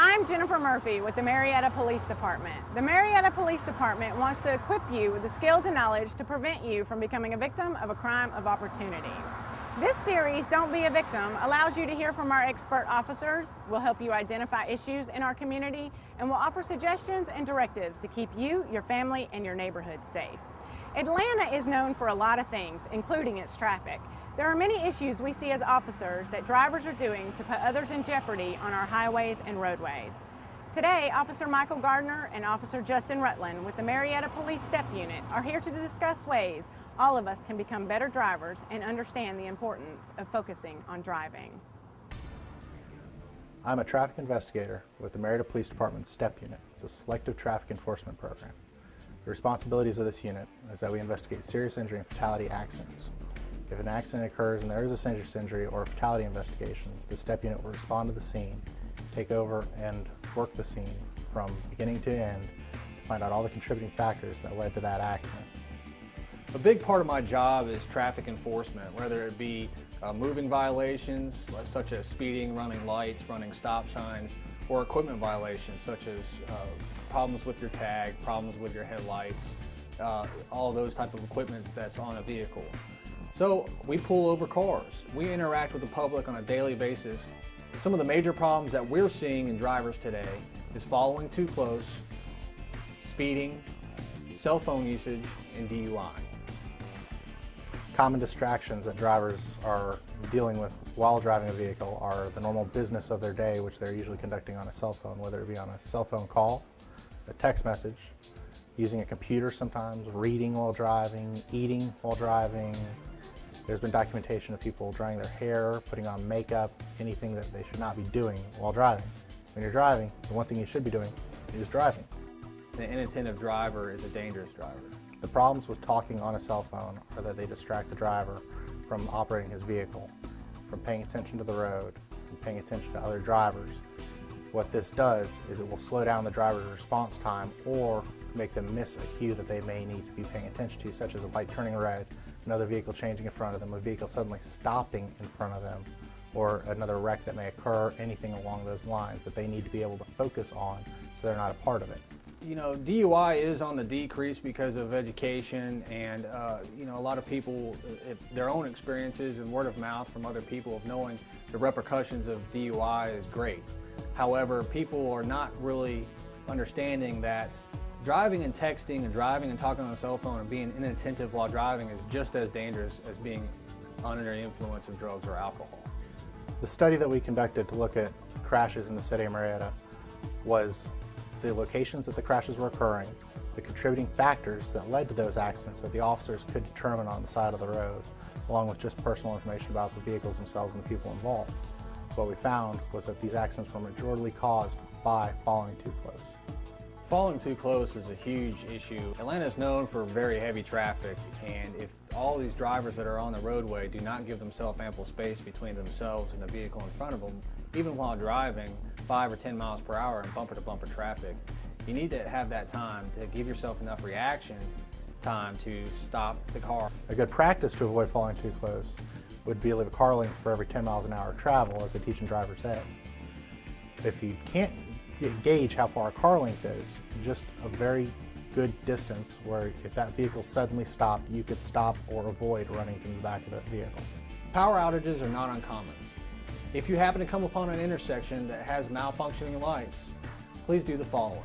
I'm Jennifer Murphy with the Marietta Police Department. The Marietta Police Department wants to equip you with the skills and knowledge to prevent you from becoming a victim of a crime of opportunity. This series, Don't Be a Victim, allows you to hear from our expert officers, will help you identify issues in our community, and will offer suggestions and directives to keep you, your family, and your neighborhood safe. Atlanta is known for a lot of things, including its traffic. There are many issues we see as officers that drivers are doing to put others in jeopardy on our highways and roadways. Today, Officer Michael Gardner and Officer Justin Rutland with the Marietta Police Step Unit are here to discuss ways all of us can become better drivers and understand the importance of focusing on driving. I'm a traffic investigator with the Marietta Police Department's Step Unit. It's a selective traffic enforcement program. The responsibilities of this unit is that we investigate serious injury and fatality accidents. If an accident occurs and there is a serious injury or a fatality investigation, the Step Unit will respond to the scene, take over and work the scene from beginning to end to find out all the contributing factors that led to that accident. A big part of my job is traffic enforcement, whether it be moving violations such as speeding, running lights, running stop signs, or equipment violations such as problems with your tag, problems with your headlights, all those type of equipment that's on a vehicle. So we pull over cars. We interact with the public on a daily basis. Some of the major problems that we're seeing in drivers today is following too close, speeding, cell phone usage, and DUI. Common distractions that drivers are dealing with while driving a vehicle are the normal business of their day, which they're usually conducting on a cell phone, whether it be on a cell phone call, a text message, using a computer sometimes, reading while driving, eating while driving. There's been documentation of people drying their hair, putting on makeup, anything that they should not be doing while driving. When you're driving, the one thing you should be doing is driving. An inattentive driver is a dangerous driver. The problems with talking on a cell phone are that they distract the driver from operating his vehicle, from paying attention to the road, and paying attention to other drivers. What this does is it will slow down the driver's response time or make them miss a cue that they may need to be paying attention to, such as a light turning red, another vehicle changing in front of them, a vehicle suddenly stopping in front of them, or another wreck that may occur, anything along those lines that they need to be able to focus on so they're not a part of it. You know, DUI is on the decrease because of education and, you know, a lot of people, their own experiences and word of mouth from other people of knowing the repercussions of DUI is great. However, people are not really understanding that driving and texting and driving and talking on a cell phone and being inattentive while driving is just as dangerous as being under the influence of drugs or alcohol. The study that we conducted to look at crashes in the city of Marietta was the locations that the crashes were occurring, the contributing factors that led to those accidents that the officers could determine on the side of the road, along with just personal information about the vehicles themselves and the people involved. What we found was that these accidents were majorly caused by following too close. Following too close is a huge issue. Atlanta is known for very heavy traffic, and if all these drivers that are on the roadway do not give themselves ample space between themselves and the vehicle in front of them, even while driving 5 or 10 miles per hour in bumper-to-bumper traffic, you need to have that time to give yourself enough reaction time to stop the car. A good practice to avoid falling too close would be to leave a car length for every 10 miles an hour of travel, as they teach in driver's ed. If you can't gauge how far a car length is, just a very good distance where if that vehicle suddenly stopped, you could stop or avoid running from the back of that vehicle. Power outages are not uncommon. If you happen to come upon an intersection that has malfunctioning lights, please do the following.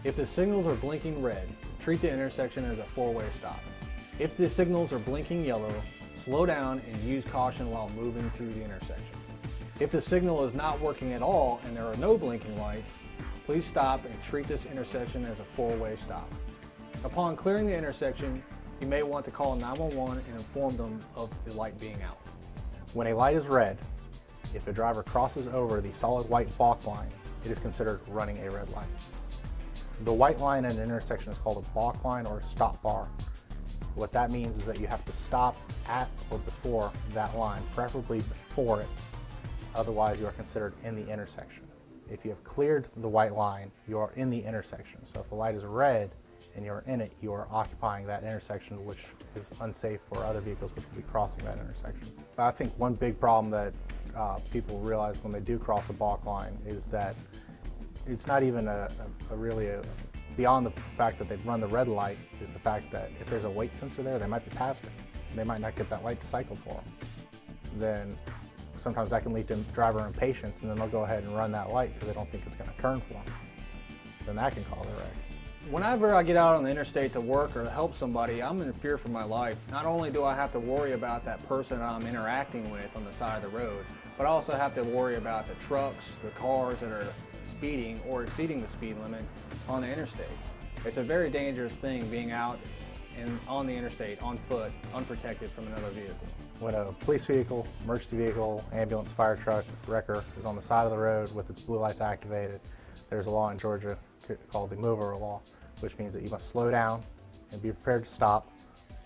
If the signals are blinking red, treat the intersection as a four-way stop. If the signals are blinking yellow, slow down and use caution while moving through the intersection. If the signal is not working at all and there are no blinking lights, please stop and treat this intersection as a four-way stop. Upon clearing the intersection, you may want to call 911 and inform them of the light being out. When a light is red, if a driver crosses over the solid white balk line, it is considered running a red light. The white line at an intersection is called a balk line or a stop bar. What that means is that you have to stop at or before that line, preferably before it. Otherwise, you are considered in the intersection. If you have cleared the white line, you are in the intersection. So if the light is red and you're in it, you are occupying that intersection, which is unsafe for other vehicles which will be crossing that intersection. I think one big problem that people realize when they do cross a balk line is that It's not even beyond the fact that they've run the red light, is the fact that if there's a weight sensor there, they might be past it. They might not get that light to cycle for them. Then sometimes that can lead to driver impatience, and then they'll go ahead and run that light because they don't think it's going to turn for them. Then that can cause a wreck. Whenever I get out on the interstate to work or to help somebody, I'm in fear for my life. Not only do I have to worry about that person I'm interacting with on the side of the road, but I also have to worry about the trucks, the cars that are speeding or exceeding the speed limit on the interstate. It's a very dangerous thing being out on the interstate, on foot, unprotected from another vehicle. When a police vehicle, emergency vehicle, ambulance, fire truck, wrecker is on the side of the road with its blue lights activated, there's a law in Georgia called the move over law, which means that you must slow down and be prepared to stop,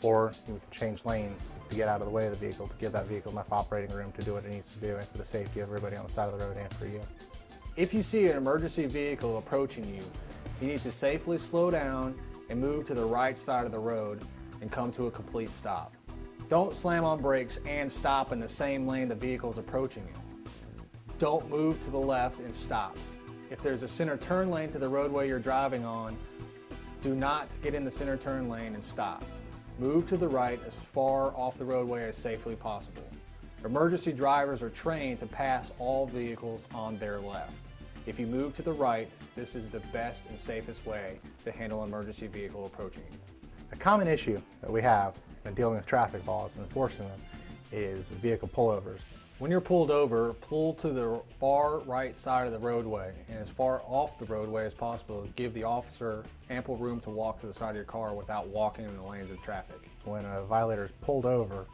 or you can change lanes to get out of the way of the vehicle, to give that vehicle enough operating room to do what it needs to do and for the safety of everybody on the side of the road and for you. If you see an emergency vehicle approaching you, you need to safely slow down and move to the right side of the road and come to a complete stop. Don't slam on brakes and stop in the same lane the vehicle is approaching you. Don't move to the left and stop. If there's a center turn lane to the roadway you're driving on, do not get in the center turn lane and stop. Move to the right as far off the roadway as safely possible. Emergency drivers are trained to pass all vehicles on their left. If you move to the right, this is the best and safest way to handle an emergency vehicle approaching you. A common issue that we have in dealing with traffic laws and enforcing them is vehicle pullovers. When you're pulled over, pull to the far right side of the roadway and as far off the roadway as possible to give the officer ample room to walk to the side of your car without walking in the lanes of traffic. When a violator is pulled over,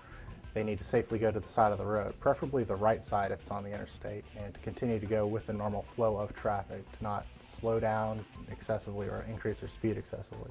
they need to safely go to the side of the road, preferably the right side if it's on the interstate, and to continue to go with the normal flow of traffic, to not slow down excessively or increase their speed excessively.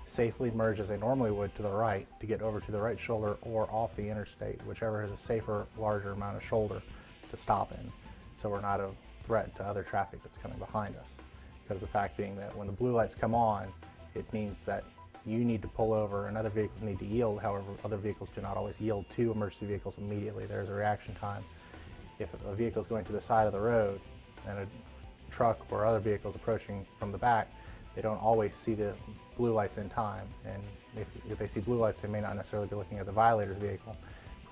Safely merge as they normally would to the right to get over to the right shoulder or off the interstate, whichever has a safer, larger amount of shoulder to stop in, so we're not a threat to other traffic that's coming behind us. Because the fact being that when the blue lights come on, it means that you need to pull over and other vehicles need to yield. However, other vehicles do not always yield to emergency vehicles immediately. There's a reaction time. If a vehicle is going to the side of the road and a truck or other vehicles approaching from the back, they don't always see the blue lights in time. And if they see blue lights, they may not necessarily be looking at the violator's vehicle.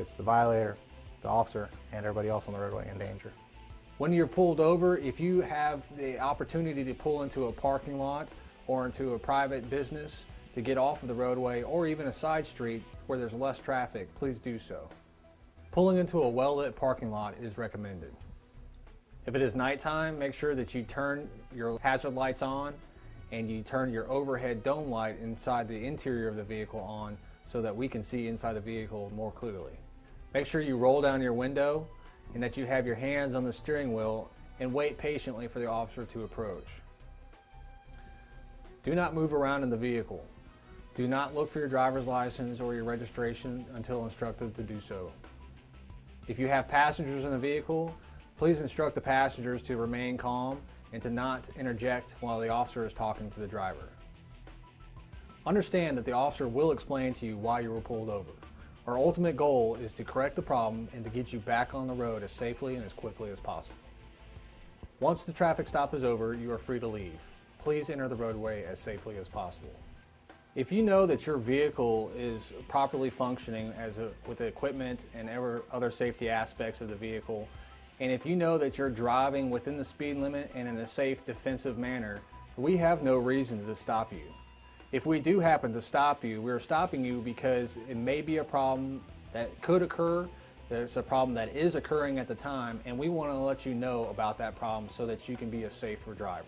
It's the violator, the officer, and everybody else on the roadway in danger. When you're pulled over, if you have the opportunity to pull into a parking lot or into a private business to get off of the roadway or even a side street where there's less traffic, please do so. Pulling into a well-lit parking lot is recommended. If it is nighttime, make sure that you turn your hazard lights on and you turn your overhead dome light inside the interior of the vehicle on so that we can see inside the vehicle more clearly. Make sure you roll down your window and that you have your hands on the steering wheel and wait patiently for the officer to approach. Do not move around in the vehicle. Do not look for your driver's license or your registration until instructed to do so. If you have passengers in the vehicle, please instruct the passengers to remain calm and to not interject while the officer is talking to the driver. Understand that the officer will explain to you why you were pulled over. Our ultimate goal is to correct the problem and to get you back on the road as safely and as quickly as possible. Once the traffic stop is over, you are free to leave. Please enter the roadway as safely as possible. If you know that your vehicle is properly functioning with the equipment and other safety aspects of the vehicle, and if you know that you're driving within the speed limit and in a safe, defensive manner, we have no reason to stop you. If we do happen to stop you, we're stopping you because it may be a problem that could occur, there's a problem that is occurring at the time, and we want to let you know about that problem so that you can be a safer driver.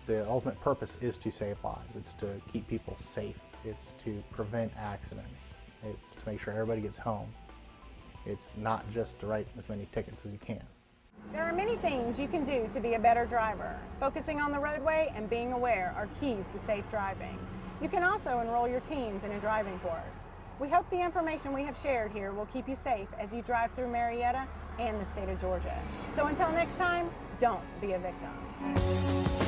The ultimate purpose is to save lives. It's to keep people safe. It's to prevent accidents. It's to make sure everybody gets home. It's not just to write as many tickets as you can. There are many things you can do to be a better driver. Focusing on the roadway and being aware are keys to safe driving. You can also enroll your teens in a driving course. We hope the information we have shared here will keep you safe as you drive through Marietta and the state of Georgia. So until next time, don't be a victim.